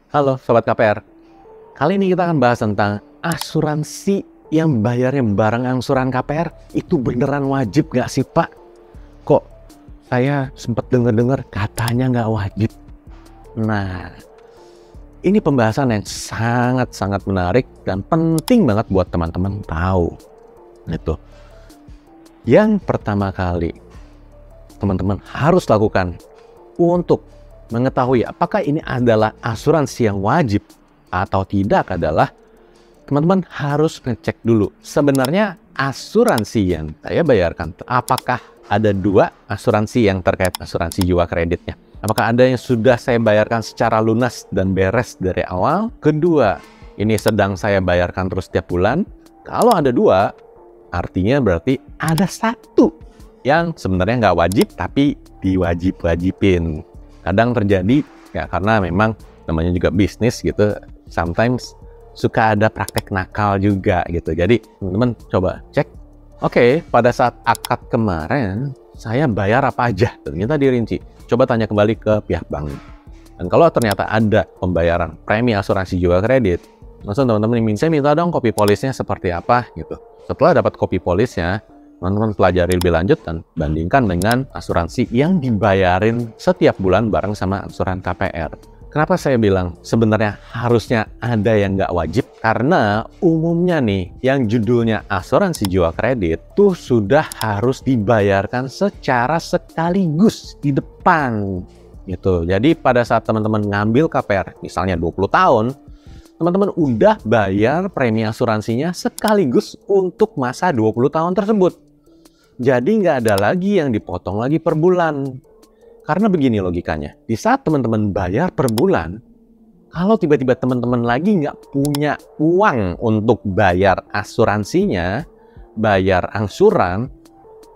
Halo Sobat KPR, kali ini kita akan bahas tentang asuransi yang bayarnya bareng angsuran KPR. Itu beneran wajib nggak sih Pak? Kok saya sempat dengar-dengar katanya nggak wajib. Nah, ini pembahasan yang sangat-sangat menarik dan penting banget buat teman-teman tahu. Itu. Yang pertama kali teman-teman harus lakukan untuk mengetahui apakah ini adalah asuransi yang wajib atau tidak adalah teman-teman harus ngecek dulu sebenarnya asuransi yang saya bayarkan, apakah ada dua asuransi yang terkait asuransi jiwa kreditnya. Apakah ada yang sudah saya bayarkan secara lunas dan beres dari awal? Kedua, ini sedang saya bayarkan terus setiap bulan. Kalau ada dua, artinya berarti ada satu yang sebenarnya nggak wajib tapi diwajib-wajibin. Kadang terjadi ya karena memang namanya juga bisnis gitu, sometimes suka ada praktek nakal juga gitu. Jadi teman-teman coba cek, oke, pada saat akad kemarin saya bayar apa aja, ternyata dirinci. Coba tanya kembali ke pihak bank. Dan kalau ternyata ada pembayaran premi asuransi jiwa kredit, langsung teman-teman saya minta dong kopi polisnya seperti apa gitu. Setelah dapat kopi polisnya, teman-teman pelajari lebih lanjut dan bandingkan dengan asuransi yang dibayarin setiap bulan bareng sama angsuran KPR. Kenapa saya bilang sebenarnya harusnya ada yang nggak wajib? Karena umumnya nih yang judulnya asuransi jiwa kredit tuh sudah harus dibayarkan secara sekaligus di depan gitu. Jadi pada saat teman-teman ngambil KPR misalnya 20 tahun, teman-teman udah bayar premi asuransinya sekaligus untuk masa 20 tahun tersebut. Jadi nggak ada lagi yang dipotong lagi per bulan. Karena begini logikanya, di saat teman-teman bayar per bulan, kalau tiba-tiba teman-teman lagi nggak punya uang untuk bayar asuransinya, bayar angsuran,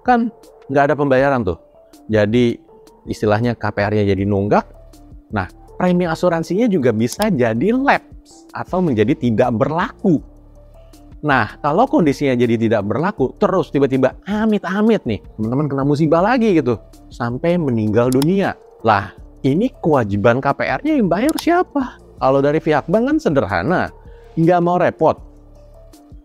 kan nggak ada pembayaran tuh. Jadi istilahnya KPR-nya jadi nunggak. Nah, premi asuransinya juga bisa jadi lapse atau menjadi tidak berlaku. Nah, kalau kondisinya jadi tidak berlaku, terus tiba-tiba amit-amit nih, teman-teman kena musibah lagi gitu, sampai meninggal dunia. Lah, ini kewajiban KPR-nya yang bayar siapa? Kalau dari pihak bank kan sederhana, nggak mau repot.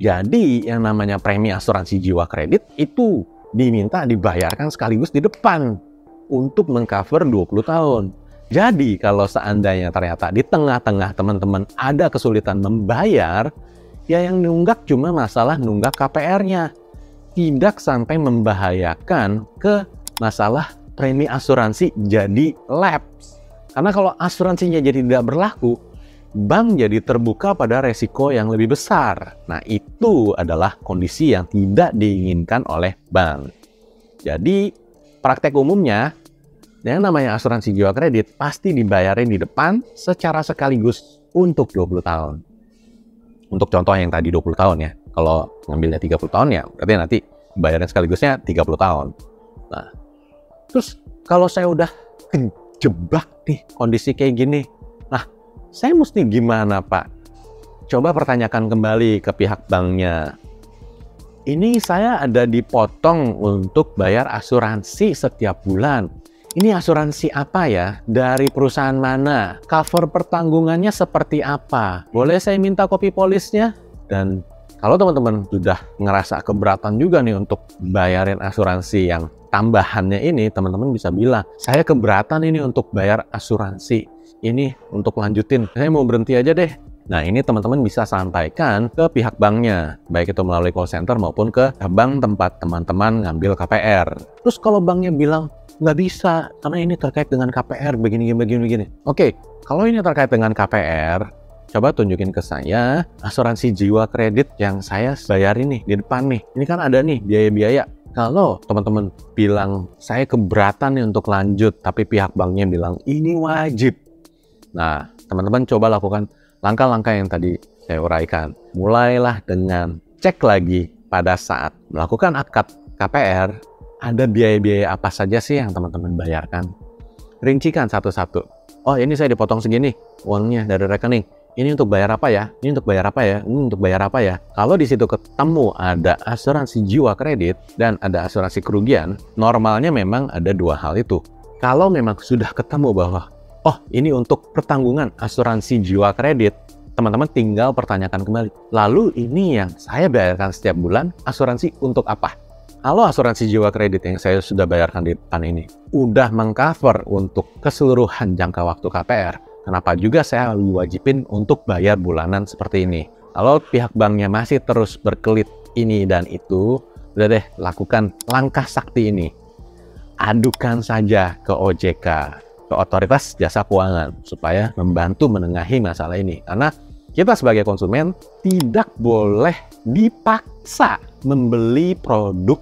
Jadi, yang namanya premi asuransi jiwa kredit itu diminta dibayarkan sekaligus di depan untuk mengcover 20 tahun. Jadi, kalau seandainya ternyata di tengah-tengah teman-teman ada kesulitan membayar, ya yang nunggak cuma masalah nunggak KPR-nya. Tidak sampai membahayakan ke masalah premi asuransi jadi lapse. Karena kalau asuransinya jadi tidak berlaku, bank jadi terbuka pada resiko yang lebih besar. Nah, itu adalah kondisi yang tidak diinginkan oleh bank. Jadi, praktek umumnya, yang namanya asuransi jiwa kredit pasti dibayarin di depan secara sekaligus untuk 20 tahun. Untuk contoh yang tadi 20 tahun ya. Kalau ngambilnya 30 tahun ya, berarti nanti bayaran sekaligusnya 30 tahun. Nah, terus kalau saya udah kejebak nih kondisi kayak gini, nah, saya mesti gimana Pak? Coba pertanyakan kembali ke pihak banknya. Ini saya ada dipotong untuk bayar asuransi setiap bulan. Ini asuransi apa ya? Dari perusahaan mana? Cover pertanggungannya seperti apa? Boleh saya minta kopi polisnya? Dan kalau teman-teman sudah ngerasa keberatan juga nih untuk bayarin asuransi yang tambahannya ini, teman-teman bisa bilang, saya keberatan ini untuk bayar asuransi. Ini untuk lanjutin, saya mau berhenti aja deh. Nah, ini teman-teman bisa sampaikan ke pihak banknya, baik itu melalui call center maupun ke bank tempat teman-teman ngambil KPR. Terus kalau banknya bilang, nggak bisa, karena ini terkait dengan KPR, begini. Oke, kalau ini terkait dengan KPR, coba tunjukin ke saya asuransi jiwa kredit yang saya bayarin nih di depan nih. Ini kan ada nih biaya-biaya. Kalau teman-teman bilang, saya keberatan nih untuk lanjut, tapi pihak banknya bilang, ini wajib. Nah, teman-teman coba lakukan langkah-langkah yang tadi saya uraikan. Mulailah dengan cek lagi pada saat melakukan akad KPR, ada biaya-biaya apa saja sih yang teman-teman bayarkan. Rincikan satu-satu. Oh, ini saya dipotong segini uangnya dari rekening. Ini untuk bayar apa ya? Ini untuk bayar apa ya? Ini untuk bayar apa ya? Kalau di situ ketemu ada asuransi jiwa kredit dan ada asuransi kerugian, normalnya memang ada dua hal itu. Kalau memang sudah ketemu bahwa Oh, ini untuk pertanggungan asuransi jiwa kredit. Teman-teman tinggal pertanyakan kembali. Lalu ini yang saya bayarkan setiap bulan, asuransi untuk apa? Kalau asuransi jiwa kredit yang saya sudah bayarkan di depan ini udah mengcover untuk keseluruhan jangka waktu KPR, kenapa juga saya wajibin untuk bayar bulanan seperti ini? Kalau pihak banknya masih terus berkelit ini dan itu, udah deh, lakukan langkah sakti ini. Adukan saja ke OJK, ke Otoritas Jasa Keuangan, supaya membantu menengahi masalah ini. Karena kita sebagai konsumen tidak boleh dipaksa membeli produk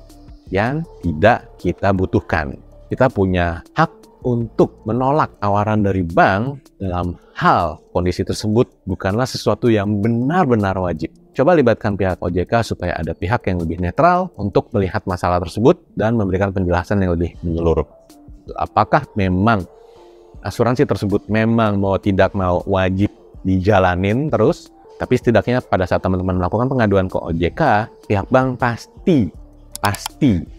yang tidak kita butuhkan. Kita punya hak untuk menolak tawaran dari bank dalam hal kondisi tersebut bukanlah sesuatu yang benar-benar wajib. Coba libatkan pihak OJK supaya ada pihak yang lebih netral untuk melihat masalah tersebut dan memberikan penjelasan yang lebih menyeluruh. Apakah memang asuransi tersebut memang mau tidak mau wajib dijalanin terus, tapi setidaknya pada saat teman-teman melakukan pengaduan ke OJK, pihak bank pasti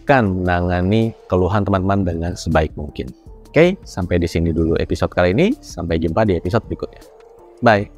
kan menangani keluhan teman-teman dengan sebaik mungkin. Oke, sampai di sini dulu episode kali ini. Sampai jumpa di episode berikutnya. Bye.